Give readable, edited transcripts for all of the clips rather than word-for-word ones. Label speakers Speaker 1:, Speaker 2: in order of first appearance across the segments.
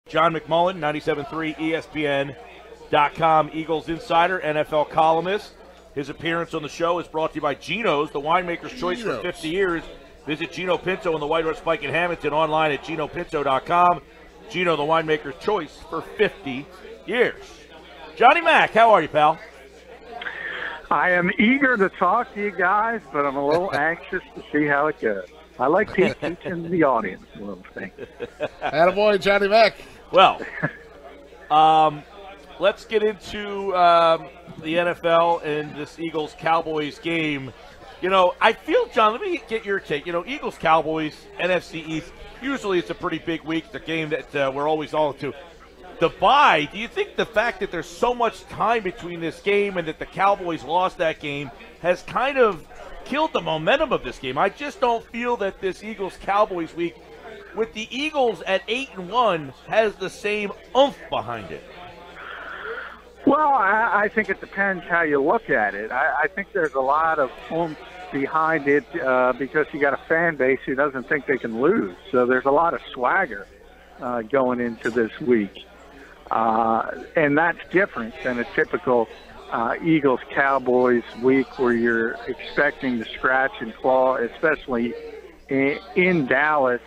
Speaker 1: John McMullen, 97.3 ESPN.com, Eagles Insider, NFL columnist. His appearance on the show is brought to you by Geno's, the winemaker's choice for 50 years. Visit Gino Pinto in the White Horse Pike in Hamilton, online at GinoPinto.com. Gino, the winemaker's choice for 50 years. Johnny Mac, how are you, pal?
Speaker 2: I am eager to talk to you guys, but I'm a little anxious to see how it goes. I like teaching the audience a little thing.
Speaker 3: Attaboy, Johnny Mac.
Speaker 1: Well, let's get into the NFL and this Eagles-Cowboys game. You know, I feel, John, let me get your take. You know, Eagles-Cowboys, NFC East, usually it's a pretty big week. It's a game that we're always all into. The bye, do you think the fact that there's so much time between this game and that the Cowboys lost that game has kind of killed the momentum of this game? I just don't feel that this Eagles-Cowboys week, with the Eagles at 8-1, has the same oomph behind it.
Speaker 2: Well, I think it depends how you look at it. I think there's a lot of oomph behind it because you got a fan base who doesn't think they can lose. So there's a lot of swagger going into this week. And that's different than a typical Eagles-Cowboys week where you're expecting to scratch and claw, especially in Dallas,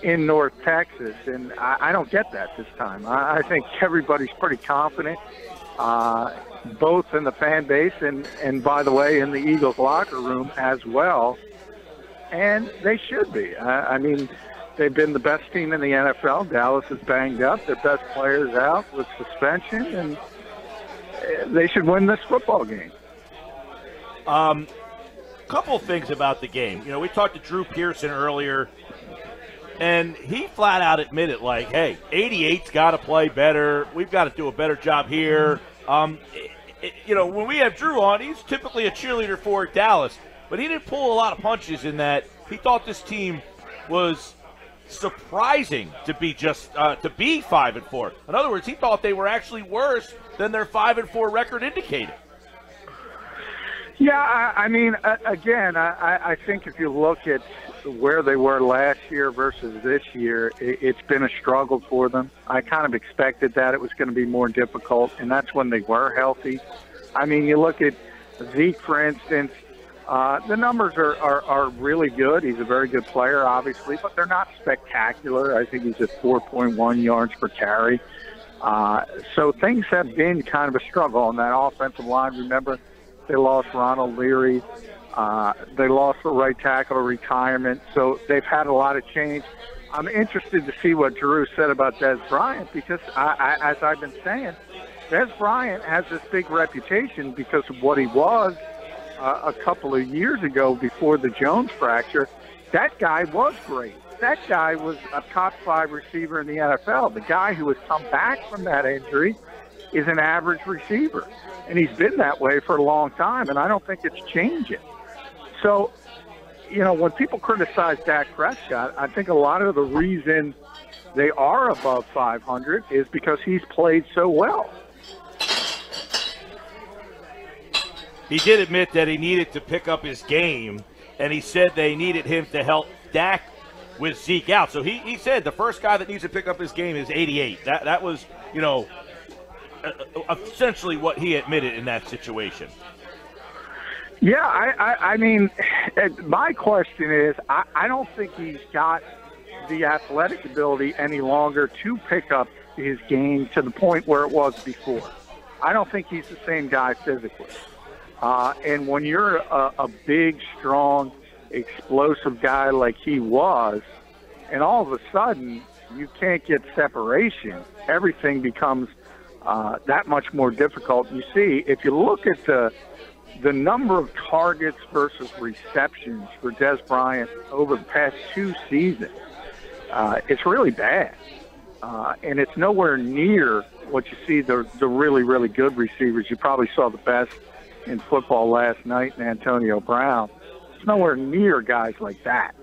Speaker 2: in North Texas. And I don't get that this time. I think everybody's pretty confident, both in the fan base and, by the way, in the Eagles locker room as well. And they should be. I mean, they've been the best team in the NFL. Dallas is banged up. Their best players out with suspension, and they should win this football game.
Speaker 1: Couple things about the game. You know, we talked to Drew Pearson earlier, and he flat out admitted, like, hey, 88's got to play better. We've got to do a better job here. You know, when we have Drew on, he's typically a cheerleader for Dallas, but he didn't pull a lot of punches in that. He thought this team was surprising to be just to be 5-4. In other words, he thought they were actually worse than their 5-4 record indicated.
Speaker 2: Yeah, I mean, again, I think if you look at where they were last year versus this year, it's been a struggle for them. I kind of expected that it was going to be more difficult, and that's when they were healthy. I mean, you look at Zeke, for instance. The numbers are really good. He's a very good player, obviously, but they're not spectacular. I think he's at 4.1 yards per carry. So things have been kind of a struggle on that offensive line. Remember, they lost Ronald Leary. They lost the right tackle to retirement. So they've had a lot of change. I'm interested to see what Drew said about Dez Bryant because, as I've been saying, Dez Bryant has this big reputation because of what he was a couple of years ago before the Jones fracture. That guy was great. That guy was a top 5 receiver in the NFL. The guy who has come back from that injury is an average receiver, and he's been that way for a long time, and I don't think it's changing. So, you know, when people criticize Dak Prescott, I think a lot of the reason they are above 500 is because he's played so well.
Speaker 1: He did admit that he needed to pick up his game, and he said they needed him to help Dak with Zeke out. So he said the first guy that needs to pick up his game is 88. That was, you know, essentially what he admitted in that situation.
Speaker 2: Yeah, I mean, my question is, I don't think he's got the athletic ability any longer to pick up his game to the point where it was before. I don't think he's the same guy physically. And when you're a big, strong, explosive guy like he was, and all of a sudden you can't get separation, everything becomes that much more difficult. You see, if you look at the number of targets versus receptions for Dez Bryant over the past 2 seasons, it's really bad. And it's nowhere near what you see the really, really good receivers. You probably saw the best in football last night in Antonio Brown. It's nowhere near guys like that.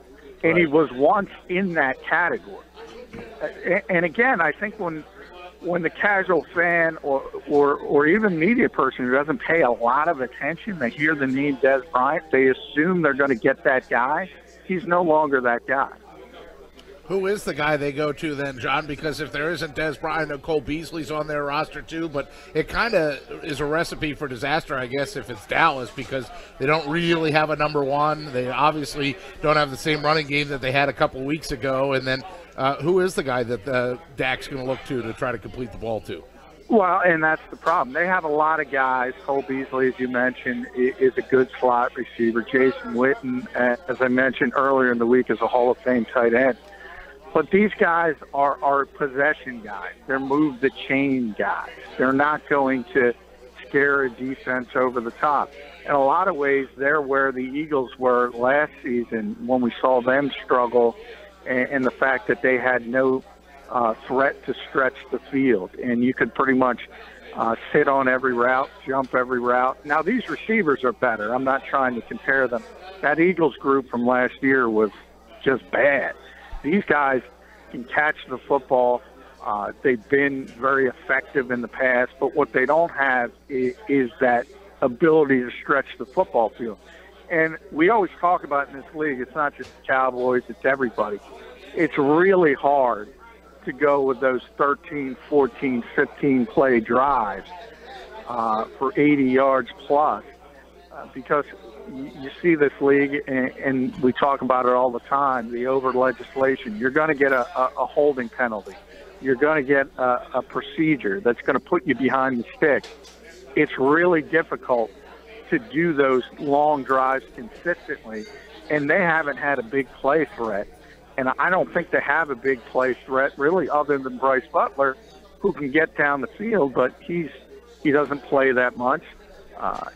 Speaker 2: And he was once in that category. And again, I think when the casual fan or even media person who doesn't pay a lot of attention, they hear the name Dez Bryant, they assume they're going to get that guy. He's no longer that guy.
Speaker 3: Who is the guy they go to then, John? Because if there isn't Des Bryant, and Cole Beasley's on their roster too, but it kind of is a recipe for disaster, I guess, if it's Dallas, because they don't really have a number one. They obviously don't have the same running game that they had a couple weeks ago. And then who is the guy that Dak's going to look to try to complete the ball to?
Speaker 2: Well, and that's the problem. They have a lot of guys. Cole Beasley, as you mentioned, is a good slot receiver. Jason Witten, as I mentioned earlier in the week, is a Hall of Fame tight end. But these guys are possession guys. They're move the chain guys. They're not going to scare a defense over the top. In a lot of ways, they're where the Eagles were last season when we saw them struggle, and the fact that they had no threat to stretch the field. And you could pretty much sit on every route, jump every route. Now, these receivers are better. I'm not trying to compare them. That Eagles group from last year was just bad. These guys can catch the football. They've been very effective in the past, but what they don't have is that ability to stretch the football field. And we always talk about in this league, it's not just the Cowboys, it's everybody. It's really hard to go with those 13, 14, 15 play drives for 80 yards plus because you see this league, and we talk about it all the time, the over legislation. You're going to get a holding penalty. You're going to get a procedure that's going to put you behind the stick. It's really difficult to do those long drives consistently, and they haven't had a big play threat. And I don't think they have a big play threat, really, other than Bryce Butler, who can get down the field, but he doesn't play that much.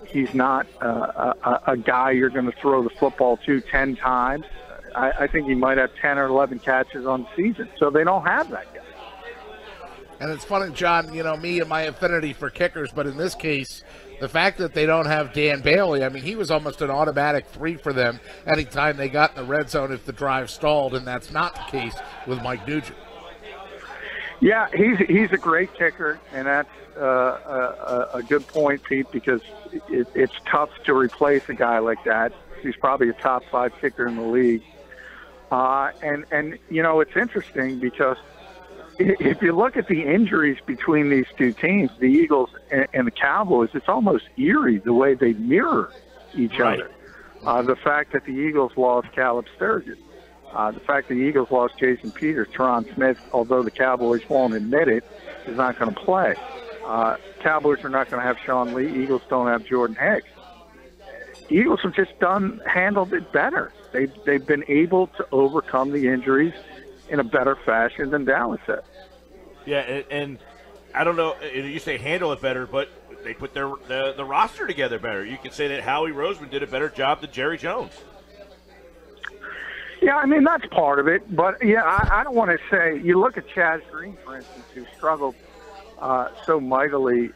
Speaker 2: He's not a guy you're going to throw the football to 10 times. I think he might have 10 or 11 catches on the season. So they don't have that guy.
Speaker 3: And it's funny, John, me and my affinity for kickers, but in this case, the fact that they don't have Dan Bailey, I mean, he was almost an automatic 3 for them anytime they got in the red zone if the drive stalled, and that's not the case with Mike Nugent.
Speaker 2: Yeah, he's a great kicker, and that's a good point, Pete, because it's tough to replace a guy like that. He's probably a top 5 kicker in the league. And it's interesting because if you look at the injuries between these two teams, the Eagles and the Cowboys, it's almost eerie the way they mirror each other. The fact that the Eagles lost Caleb Sturgis, the fact that the Eagles lost Jason Peters, Teron Smith, although the Cowboys won't admit it, is not going to play. Cowboys are not going to have Sean Lee. Eagles don't have Jordan Hicks. Eagles have just handled it better. They've been able to overcome the injuries in a better fashion than Dallas has.
Speaker 1: Yeah, and I don't know, you say handle it better, but they put the roster together better. You could say that Howie Roseman did a better job than Jerry Jones.
Speaker 2: Yeah, I mean, that's part of it. But, yeah, I don't want to say – you look at Chaz Green, for instance, who struggled so mightily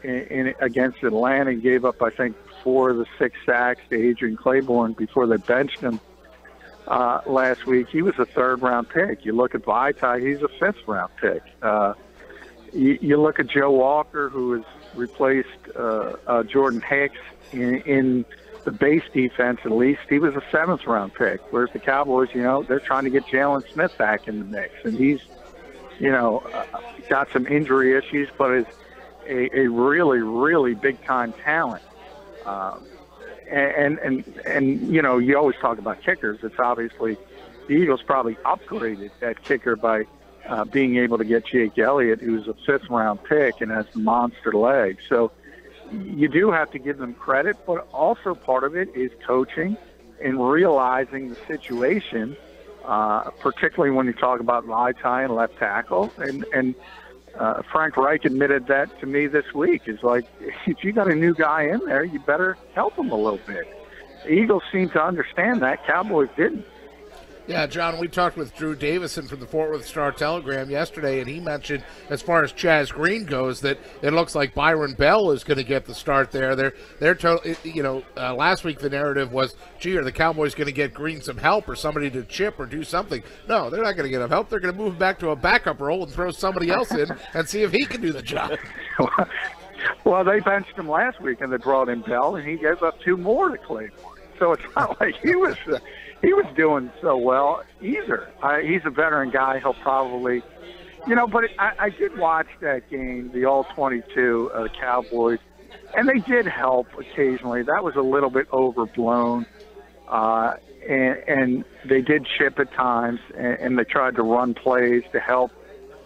Speaker 2: against Atlanta and gave up, I think, 4 of the 6 sacks to Adrian Claiborne before they benched him last week. He was a 3rd-round pick. You look at Vaitai, he's a 5th-round pick. You look at Joe Walker, who has replaced Jordan Hicks in the base defense, at least. He was a 7th-round pick, whereas the Cowboys, they're trying to get Jalen Smith back in the mix. And he's, got some injury issues, but is a really, really big-time talent. And you always talk about kickers. It's obviously the Eagles probably upgraded that kicker by being able to get Jake Elliott, who's a 5th-round pick and has the monster leg. So you do have to give them credit, but also part of it is coaching and realizing the situation, particularly when you talk about Vaitai and left tackle. And Frank Reich admitted that to me this week. It's like, if you got a new guy in there, you better help him a little bit. The Eagles seem to understand that. Cowboys didn't.
Speaker 3: Yeah, John, we talked with Drew Davison from the Fort Worth Star-Telegram yesterday, and he mentioned, as far as Chaz Green goes, that it looks like Byron Bell is going to get the start there. Last week the narrative was, gee, are the Cowboys going to get Green some help or somebody to chip or do something? No, they're not going to get him help. They're going to move him back to a backup role and throw somebody else in and see if he can do the job.
Speaker 2: Well, they benched him last week, and they brought in Bell, and he gave up 2 more to Claiborne. So it's not like he was he was doing so well either. He's a veteran guy. He'll probably, but I did watch that game, the All-22 of the Cowboys, and they did help occasionally. That was a little bit overblown, and they did chip at times, and they tried to run plays to help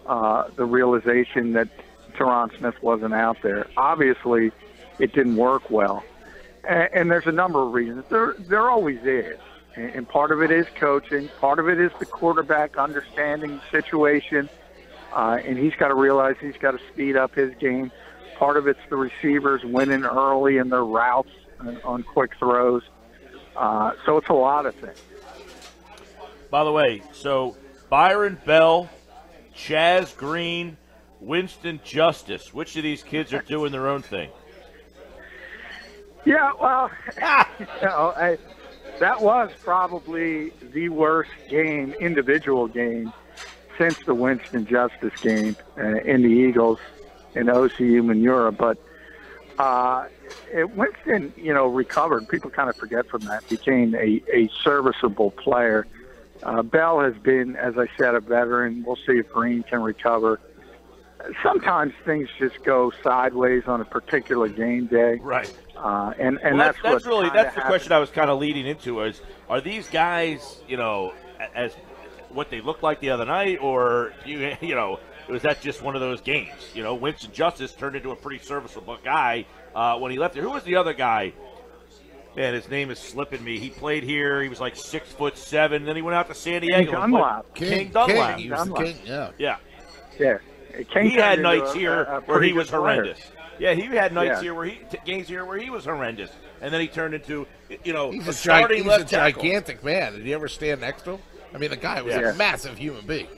Speaker 2: the realization that Tyron Smith wasn't out there. Obviously, it didn't work well, and there's a number of reasons. There always is. And part of it is coaching. Part of it is the quarterback understanding the situation, and he's got to realize he's got to speed up his game. Part of it's the receivers winning early in their routes on quick throws. So it's a lot of things.
Speaker 1: By the way, so Byron Bell, Chaz Green, Winston Justice, which of these kids are doing their own thing?
Speaker 2: Yeah, well, that was probably the worst individual game, since the Winston Justice game in the Eagles and OCU Manura. But Winston, recovered. People kind of forget from that. Became a serviceable player. Bell has been, as I said, a veteran. We'll see if Green can recover. Sometimes things just go sideways on a particular game day.
Speaker 1: Right.
Speaker 2: And
Speaker 1: that's
Speaker 2: the
Speaker 1: question I was kind of leading into is, are these guys, as what they looked like the other night, or, was that just one of those games? Winston Justice turned into a pretty serviceable guy when he left there. Who was the other guy? Man, his name is slipping me. He played here. He was like 6'7". Then he went out to San Diego.
Speaker 3: King
Speaker 1: Dunlap.
Speaker 3: He was the king,
Speaker 1: Yeah.
Speaker 2: Yeah.
Speaker 1: He had nights here where he was horrendous.
Speaker 2: Player.
Speaker 1: Yeah, he had nights here games here where he was horrendous, and then he turned into,
Speaker 3: he's
Speaker 1: starting left tackle.
Speaker 3: Gigantic man. Did you ever stand next to him? I mean, the guy was a massive human being.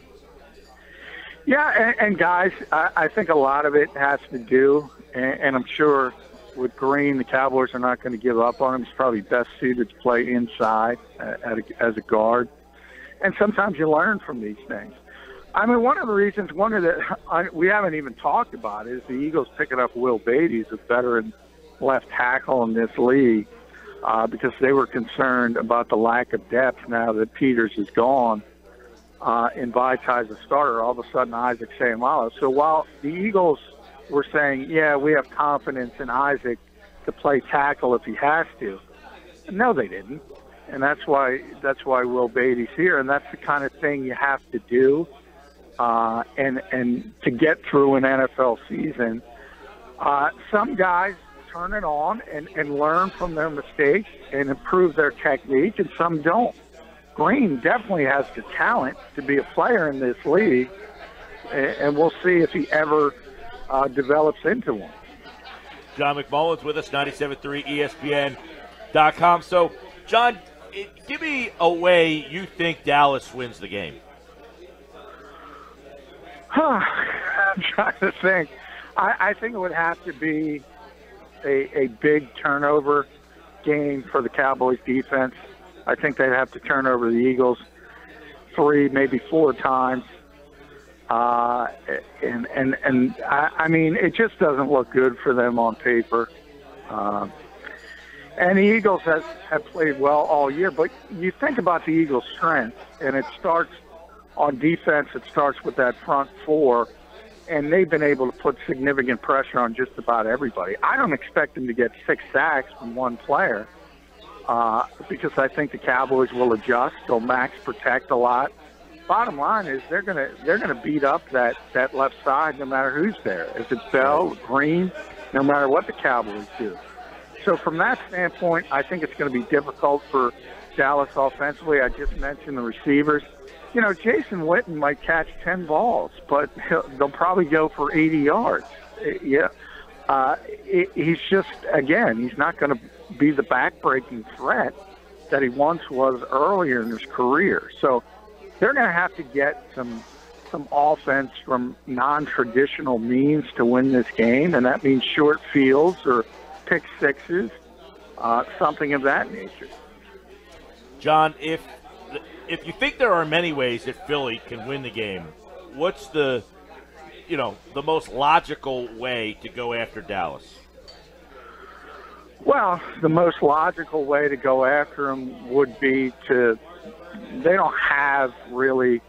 Speaker 2: Yeah, and guys, I think a lot of it has to do, and I'm sure with Green, the Cowboys are not going to give up on him. He's probably best suited to play inside as a guard, and sometimes you learn from these things. I mean, one of the reasons, we haven't even talked about is the Eagles picking up Will Beatty, a veteran left tackle in this league, because they were concerned about the lack of depth now that Peters is gone, and Vaitai a starter. All of a sudden, Isaac Seumalo. So while the Eagles were saying, yeah, we have confidence in Isaac to play tackle if he has to, no, they didn't, and that's why Will Beatty's here, and that's the kind of thing you have to do. And to get through an NFL season, some guys turn it on and learn from their mistakes and improve their technique, and some don't. Green definitely has the talent to be a player in this league, and we'll see if he ever develops into one.
Speaker 1: John McMullen's with us, 97.3 ESPN.com. So, John, give me a way you think Dallas wins the game.
Speaker 2: I'm trying to think. I think it would have to be a big turnover game for the Cowboys defense. I think they'd have to turn over the Eagles 3, maybe 4 times. I mean, it just doesn't look good for them on paper. And the Eagles have played well all year. But you think about the Eagles' strength, and it starts on defense. It starts with that front four, and they've been able to put significant pressure on just about everybody. I don't expect them to get 6 sacks from one player because I think the Cowboys will adjust. They'll max protect a lot. Bottom line is they're gonna beat up that left side no matter who's there. If it's Bell, Green, no matter what the Cowboys do. So from that standpoint, I think it's going to be difficult for Dallas offensively. I just mentioned the receivers. Jason Witten might catch 10 balls, but they'll probably go for 80 yards. Yeah. He's just, again, he's not going to be the back-breaking threat that he once was earlier in his career. So they're going to have to get some offense from non-traditional means to win this game, and that means short fields or pick sixes, something of that nature.
Speaker 1: John, if you think there are many ways that Philly can win the game, what's the most logical way to go after Dallas?
Speaker 2: Well, the most logical way to go after them would be to – they don't have really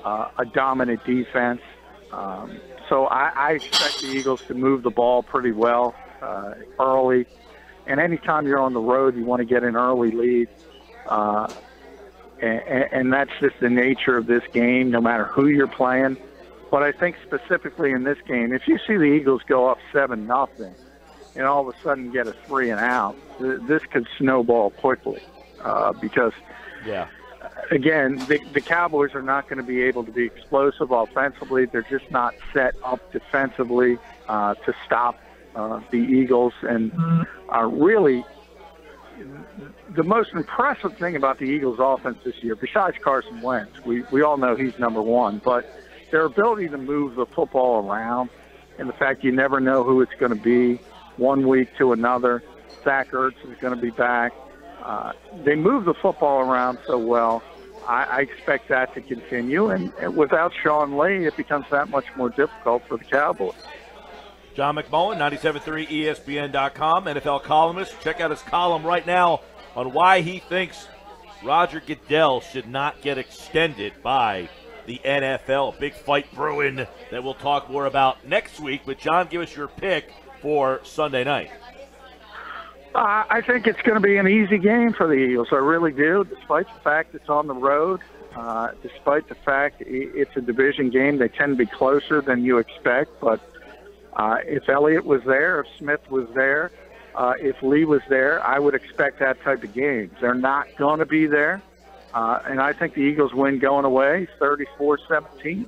Speaker 2: a dominant defense. So I expect the Eagles to move the ball pretty well early. And anytime you're on the road, you want to get an early lead. And that's just the nature of this game, no matter who you're playing. But I think specifically in this game, if you see the Eagles go up 7-0 and all of a sudden get a 3-and-out, this could snowball quickly because, again, the Cowboys are not going to be able to be explosive offensively. They're just not set up defensively to stop the Eagles. And really, the most impressive thing about the Eagles' offense this year, besides Carson Wentz, we all know he's number one, but their ability to move the football around and the fact you never know who it's going to be one week to another. Zach Ertz is going to be back. They move the football around so well. I expect that to continue, and without Sean Lee, it becomes that much more difficult for the Cowboys.
Speaker 1: John McMullen, 97.3 ESPN.com, NFL columnist. Check out his column right now on why he thinks Roger Goodell should not get extended by the NFL. Big fight brewing that we'll talk more about next week. But, John, give us your pick for Sunday night.
Speaker 2: I think it's going to be an easy game for the Eagles. I really do, despite the fact it's on the road. Despite the fact it's a division game, they tend to be closer than you expect. But if Elliott was there, if Smith was there, if Lee was there, I would expect that type of game. They're not going to be there. And I think the Eagles win going away 34-17.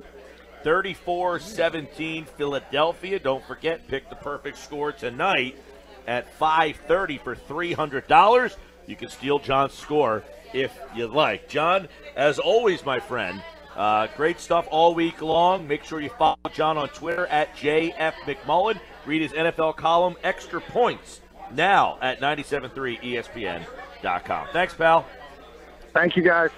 Speaker 1: 34-17 Philadelphia. Don't forget, pick the perfect score tonight at 5:30 for $300. You can steal John's score if you like. John, as always, my friend, great stuff all week long. Make sure you follow John on Twitter at JFMcMullen. Read his NFL column, Extra Points, now at 97.3 ESPN.com. Thanks, pal.
Speaker 2: Thank you, guys.